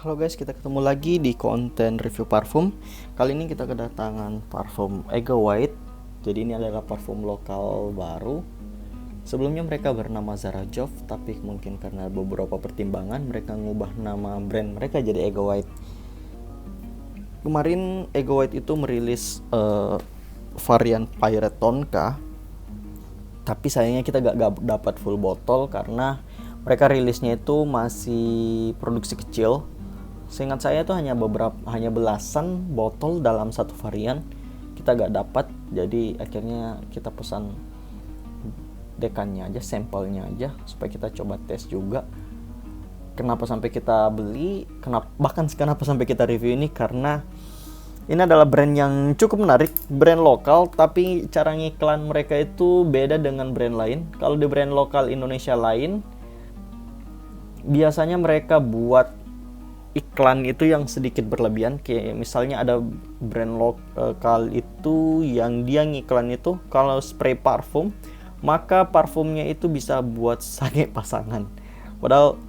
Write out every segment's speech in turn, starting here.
Halo guys, kita ketemu lagi di konten review parfum. Kali ini kita kedatangan parfum Ego White. Jadi ini adalah parfum lokal baru. Sebelumnya mereka bernama Zara Jov, tapi mungkin karena beberapa pertimbangan mereka ngubah nama brand mereka jadi Ego White. Kemarin Ego White itu merilis varian Pirate Tonka, tapi sayangnya kita gak dapat full botol karena mereka rilisnya itu masih produksi kecil. Seingat saya itu hanya belasan botol dalam satu varian. Kita gak dapat, jadi akhirnya kita pesan dekannya aja, sampelnya aja supaya kita coba tes juga. Kenapa sampai kita beli, kenapa sampai kita review ini, karena ini adalah brand yang cukup menarik, brand lokal, tapi cara ngiklan mereka itu beda dengan brand lain. Kalau di brand lokal Indonesia lain, biasanya mereka buat iklan itu yang sedikit berlebihan. Kayak misalnya ada brand lokal itu yang dia ngiklan itu kalau spray parfum, maka parfumnya itu bisa buat sange pasangan. Padahal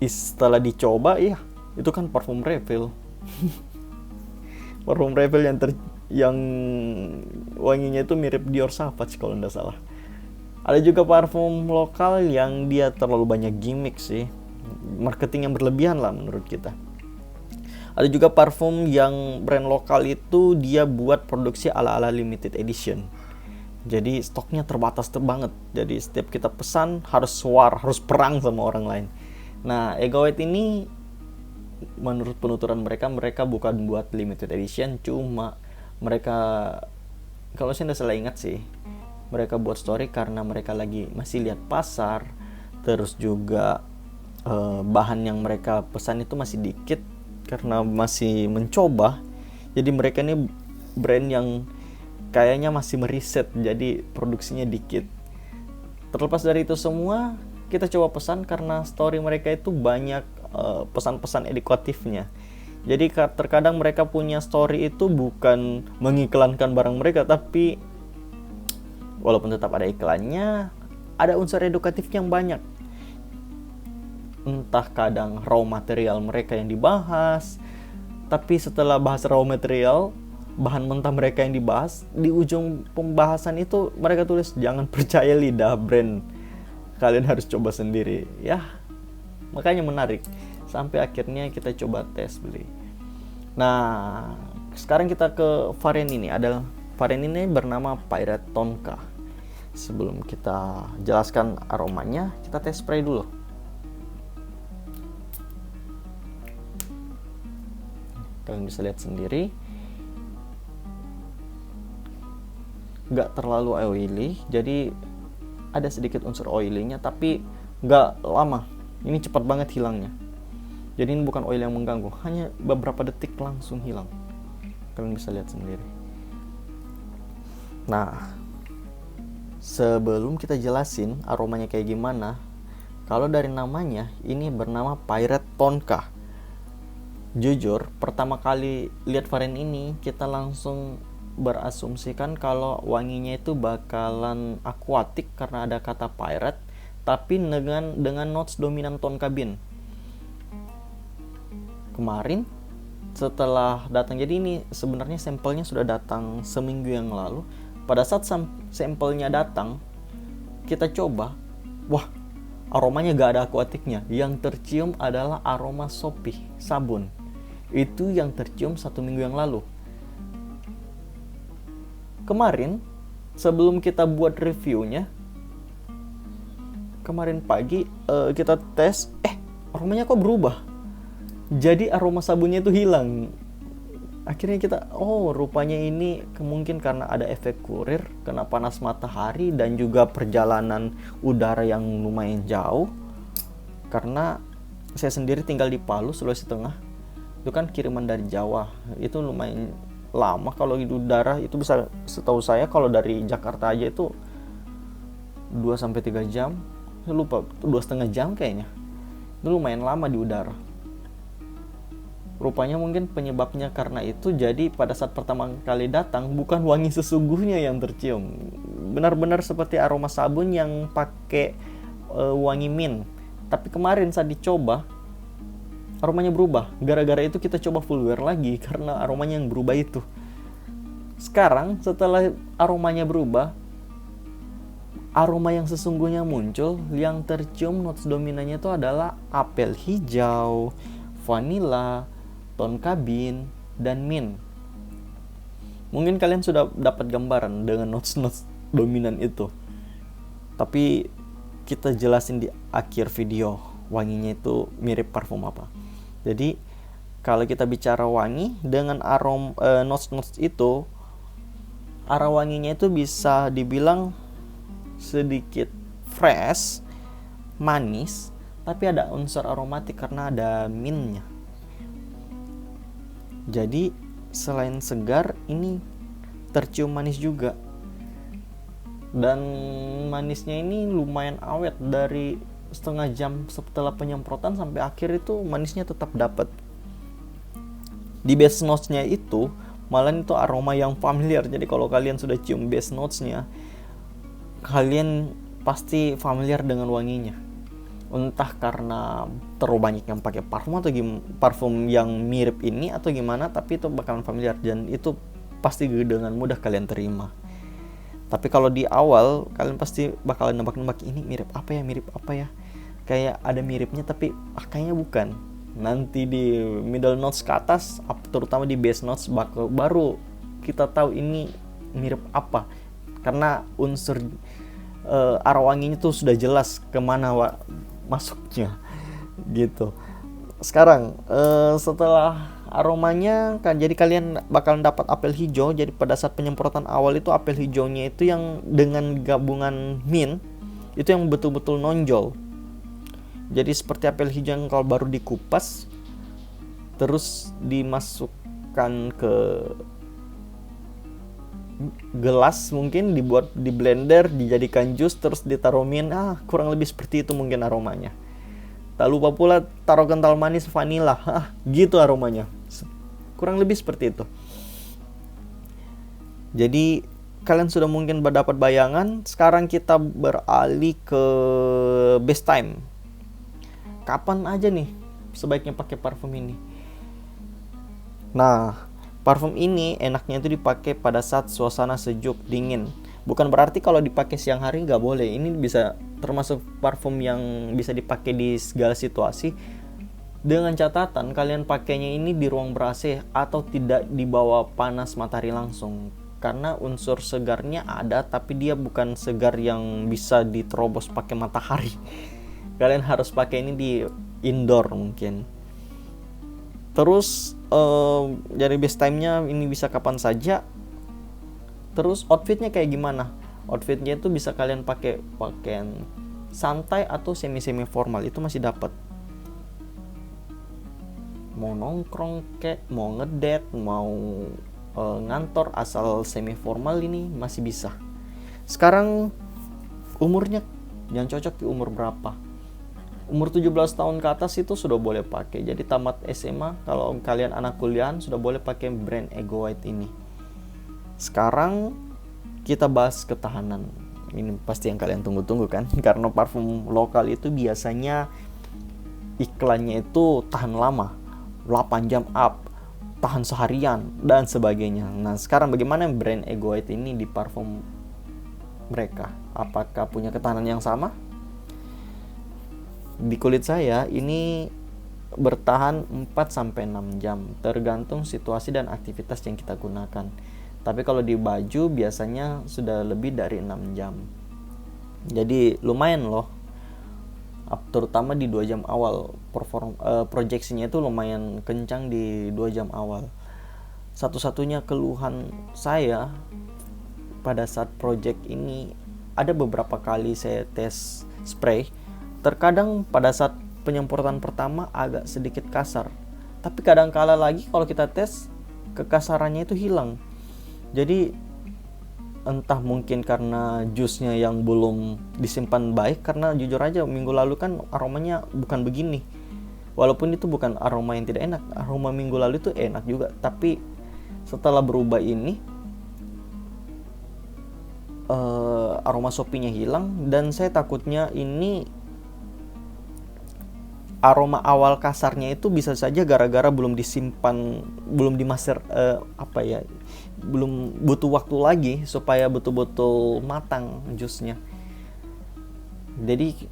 setelah dicoba, ya itu kan parfum refill. Parfum refill yang wanginya itu mirip Dior Sauvage kalau tidak salah. Ada juga parfum lokal yang dia terlalu banyak gimmick sih, marketing yang berlebihan lah menurut kita. Ada juga parfum yang brand lokal itu dia buat produksi ala-ala limited edition. Jadi stoknya terbatas banget. Jadi setiap kita pesan harus perang sama orang lain. Nah, Ego White ini menurut penuturan mereka bukan buat limited edition, cuma mereka, kalau saya tidak salah ingat sih, mereka buat story karena mereka masih lihat pasar, terus juga bahan yang mereka pesan itu masih dikit karena masih mencoba. Jadi mereka ini brand yang kayaknya masih meriset, jadi produksinya dikit. Terlepas dari itu semua, kita coba pesan karena story mereka itu banyak pesan-pesan edukatifnya. Jadi terkadang mereka punya story itu bukan mengiklankan barang mereka, tapi walaupun tetap ada iklannya, ada unsur edukatif yang banyak. Entah kadang raw material mereka yang dibahas, tapi setelah bahas raw material, bahan mentah mereka yang dibahas, di ujung pembahasan itu mereka tulis, jangan percaya lidah brand, kalian harus coba sendiri. Ya, makanya menarik. Sampai akhirnya kita coba tes beli. Nah, sekarang kita ke varian ini. Ada varian ini bernama Pirate Tonka. Sebelum kita jelaskan aromanya, kita tes spray dulu. Kalian bisa lihat sendiri, nggak terlalu oily, jadi ada sedikit unsur oilynya, tapi nggak lama. Ini cepat banget hilangnya. Jadi ini bukan oil yang mengganggu, hanya beberapa detik langsung hilang. Kalian bisa lihat sendiri. Nah, sebelum kita jelasin aromanya kayak gimana, kalau dari namanya, ini bernama Pirate Tonka. Jujur, pertama kali lihat varian ini, kita langsung berasumsikan kalau wanginya itu bakalan aquatic karena ada kata pirate, tapi dengan notes dominan Tonka Bean. Kemarin setelah datang, jadi ini sebenarnya sampelnya sudah datang seminggu yang lalu. Pada saat sampelnya datang, kita coba, wah, aromanya gak ada aquaticnya. Yang tercium adalah aroma sopi, sabun. Itu yang tercium 1 minggu yang lalu. Kemarin, sebelum kita buat reviewnya, kemarin pagi kita tes, aromanya kok berubah. Jadi aroma sabunnya itu hilang. Akhirnya kita, rupanya ini mungkin karena ada efek kurir, kena panas matahari, dan juga perjalanan udara yang lumayan jauh. Karena saya sendiri tinggal di Palu, Sulawesi Tengah. Itu kan kiriman dari Jawa, itu lumayan lama. Kalau di udara itu bisa, setahu saya kalau dari Jakarta aja itu 2-3 jam. Saya lupa, 2,5 jam kayaknya. Itu lumayan lama di udara. Rupanya mungkin penyebabnya karena itu. Jadi pada saat pertama kali datang, bukan wangi sesungguhnya yang tercium, benar-benar seperti aroma sabun yang pakai wangi mint. Tapi kemarin saat dicoba, aromanya berubah. Gara-gara itu kita coba full wear lagi karena aromanya yang berubah itu. Sekarang setelah aromanya berubah, aroma yang sesungguhnya muncul, yang tercium notes dominannya itu adalah apel hijau, vanilla, tonka bean, dan mint. Mungkin kalian sudah dapat gambaran dengan notes-notes dominan itu. Tapi kita jelasin di akhir video wanginya itu mirip parfum apa. Jadi kalau kita bicara wangi dengan notes-notes itu, arah wanginya itu bisa dibilang sedikit fresh, manis, tapi ada unsur aromatik karena ada mintnya. Jadi selain segar, ini tercium manis juga. Dan manisnya ini lumayan awet, dari setengah jam setelah penyemprotan sampai akhir itu manisnya tetap dapat. Di base notes-nya itu malah itu aroma yang familiar. Jadi kalau kalian sudah cium base notes-nya, kalian pasti familiar dengan wanginya. Entah karena terlalu banyak yang pakai parfum atau parfum yang mirip ini atau gimana, tapi itu bakalan familiar dan itu pasti dengan mudah kalian terima. Tapi kalau di awal kalian pasti bakalan nebak-nebak, ini mirip apa ya, kayak ada miripnya tapi kayaknya bukan. Nanti di middle notes ke atas, terutama di base notes, baru kita tahu ini mirip apa, karena unsur aroma wanginya tuh sudah jelas kemana masuknya gitu. Sekarang setelah aromanya jadi kalian bakalan dapat apel hijau. Jadi pada saat penyemprotan awal itu apel hijaunya itu yang dengan gabungan mint itu yang betul-betul nonjol. Jadi seperti apel hijau yang kalau baru dikupas terus dimasukkan ke gelas, mungkin dibuat di blender, dijadikan jus, terus ditaruh mint. Kurang lebih seperti itu mungkin aromanya. Tak lupa pula taruh kental manis vanilla. Gitu aromanya. Kurang lebih seperti itu. Jadi kalian sudah mungkin dapat bayangan. Sekarang kita beralih ke best time. Kapan aja nih sebaiknya pakai parfum ini? Nah, parfum ini enaknya itu dipakai pada saat suasana sejuk, dingin. Bukan berarti kalau dipakai siang hari nggak boleh. Ini bisa termasuk parfum yang bisa dipakai di segala situasi. Dengan catatan kalian pakainya ini di ruang ber-AC atau tidak di bawah panas matahari langsung. Karena unsur segarnya ada, tapi dia bukan segar yang bisa diterobos pakai matahari. Kalian harus pakai ini di indoor mungkin. Terus dari best time-nya ini bisa kapan saja. Terus outfitnya kayak gimana? Outfitnya itu bisa kalian pakai pakaian santai atau semi formal, itu masih dapat. Mau nongkrong kek, mau ngedate, mau ngantor, asal semi formal ini masih bisa. Sekarang umurnya yang cocok di umur berapa? Umur 17 tahun ke atas itu sudah boleh pakai. Jadi tamat SMA, kalau kalian anak kuliahan sudah boleh pakai brand Ego White ini. Sekarang kita bahas ketahanan. Ini pasti yang kalian tunggu-tunggu kan? Karena parfum lokal itu biasanya iklannya itu tahan lama, 8 jam up, tahan seharian, dan sebagainya. Nah, sekarang bagaimana brand Ego White ini di parfum mereka? Apakah punya ketahanan yang sama? Di kulit saya ini bertahan 4-6 jam, tergantung situasi dan aktivitas yang kita gunakan. Tapi kalau di baju biasanya sudah lebih dari 6 jam. Jadi lumayan loh. Terutama di 2 jam awal. Proyeksinya itu lumayan kencang di 2 jam awal. Satu-satunya keluhan saya pada saat project ini, ada beberapa kali saya tes spray. Terkadang pada saat penyemprotan pertama agak sedikit kasar. Tapi kadang kala lagi kalau kita tes, kekasarannya itu hilang. Jadi entah mungkin karena jusnya yang belum disimpan baik, karena jujur aja minggu lalu kan aromanya bukan begini. Walaupun itu bukan aroma yang tidak enak, aroma minggu lalu itu enak juga. Tapi setelah berubah ini, aroma sopinya hilang, dan saya takutnya ini aroma awal kasarnya itu bisa saja gara-gara belum disimpan, belum dimaster, belum butuh waktu lagi supaya betul-betul matang jusnya. Jadi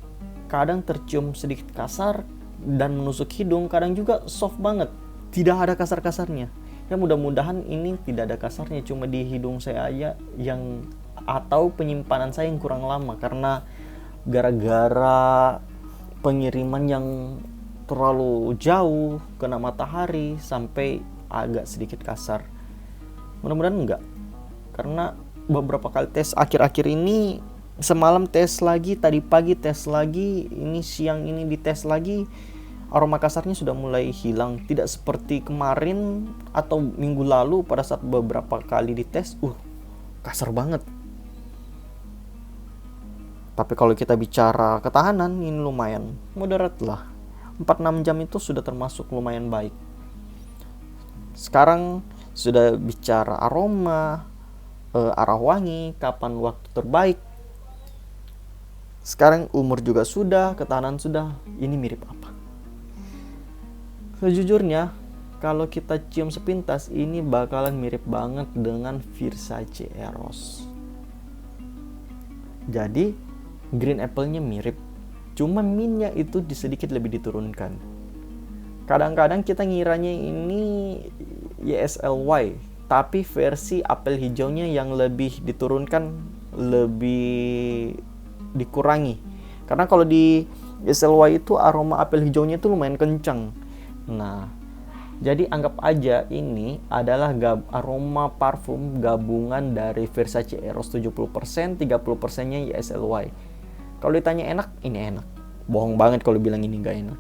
kadang tercium sedikit kasar dan menusuk hidung, kadang juga soft banget, tidak ada kasar-kasarnya. Ya mudah-mudahan ini tidak ada kasarnya, cuma di hidung saya aja yang, atau penyimpanan saya yang kurang lama karena gara-gara pengiriman yang terlalu jauh, kena matahari sampai agak sedikit kasar. Mudah-mudahan enggak, karena beberapa kali tes akhir-akhir ini, semalam tes lagi, tadi pagi tes lagi, ini siang ini dites lagi, aroma kasarnya sudah mulai hilang. Tidak seperti kemarin atau minggu lalu pada saat beberapa kali dites, kasar banget. Tapi kalau kita bicara ketahanan, ini lumayan moderat lah. 4-6 jam itu sudah termasuk lumayan baik. Sekarang sudah bicara aroma, arah wangi, kapan waktu terbaik. Sekarang umur juga sudah, ketahanan sudah. Ini mirip apa? Sejujurnya, kalau kita cium sepintas, ini bakalan mirip banget dengan Versace Eros. Jadi green apple-nya mirip, cuma mintnya itu sedikit lebih diturunkan. Kadang-kadang kita ngiranya ini YSLY, tapi versi apel hijaunya yang lebih diturunkan, lebih dikurangi. Karena kalau di YSLY itu aroma apel hijaunya itu lumayan kencang. Nah, jadi anggap aja ini adalah aroma parfum gabungan dari Versace Eros 70%, 30%-nya YSLY. Kalau ditanya enak, ini enak. Bohong banget kalau bilang ini gak enak.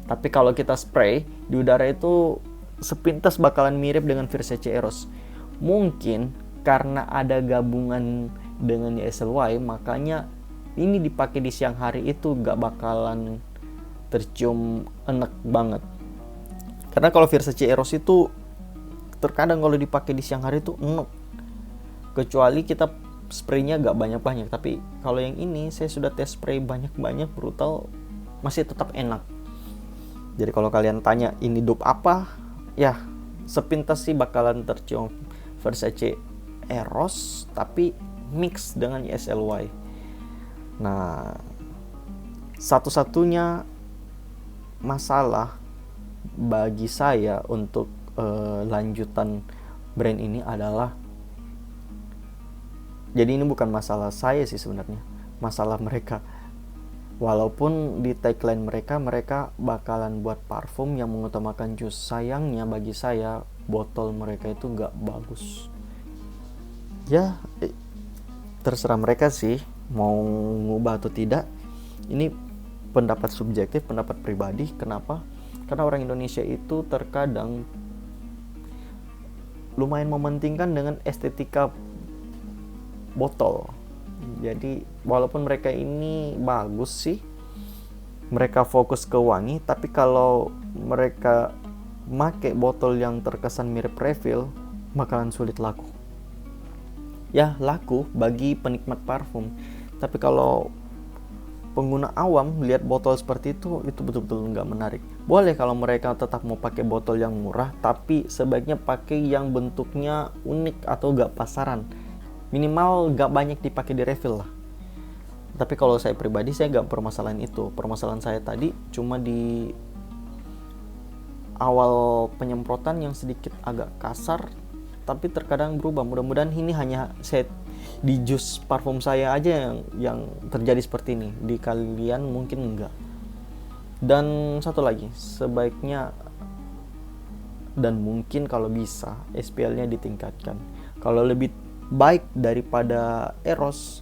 Tapi kalau kita spray di udara itu sepintas bakalan mirip dengan Versace Eros. Mungkin karena ada gabungan dengan YSLY, makanya ini dipakai di siang hari itu gak bakalan tercium enak banget. Karena kalau Versace Eros itu terkadang kalau dipakai di siang hari itu enak, kecuali kita spraynya gak banyak-banyak. Tapi kalau yang ini saya sudah tes spray banyak-banyak, brutal, masih tetap enak. Jadi kalau kalian tanya ini dupe apa, ya sepintas sih bakalan tercium Versace Eros tapi mix dengan YSLY. Nah, satu-satunya masalah bagi saya untuk lanjutan brand ini adalah, jadi ini bukan masalah saya sih sebenarnya, masalah mereka. Walaupun di tagline mereka bakalan buat parfum yang mengutamakan jus, sayangnya bagi saya botol mereka itu nggak bagus. Ya terserah mereka sih mau ngubah atau tidak. Ini pendapat subjektif, pendapat pribadi. Kenapa? Karena orang Indonesia itu terkadang lumayan mementingkan dengan estetika botol. Jadi walaupun mereka ini bagus sih, mereka fokus ke wangi, tapi kalau mereka make botol yang terkesan mirip refill, bakalan sulit laku. Ya laku bagi penikmat parfum, tapi kalau pengguna awam lihat botol seperti itu betul-betul nggak menarik. Boleh kalau mereka tetap mau pakai botol yang murah, tapi sebaiknya pakai yang bentuknya unik atau nggak pasaran. Minimal nggak banyak dipakai di refill lah. Tapi kalau saya pribadi, saya nggak permasalahan itu. Permasalahan saya tadi cuma di awal penyemprotan yang sedikit agak kasar, tapi terkadang berubah. Mudah-mudahan ini hanya saya di jus parfum saya aja yang terjadi seperti ini. Di kalian mungkin enggak. Dan satu lagi, sebaiknya dan mungkin kalau bisa SPL-nya ditingkatkan. Kalau lebih baik daripada Eros,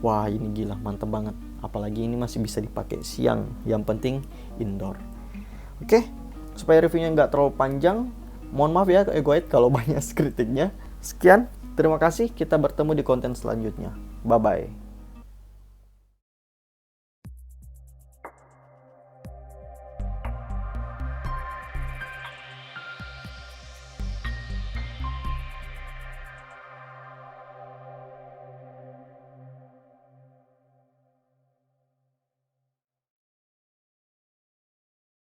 wah ini gila, mantep banget. Apalagi ini masih bisa dipakai siang, yang penting indoor. Oke, supaya reviewnya nggak terlalu panjang, mohon maaf ya Egoid kalau banyak kritiknya. Sekian, terima kasih, kita bertemu di konten selanjutnya. Bye bye.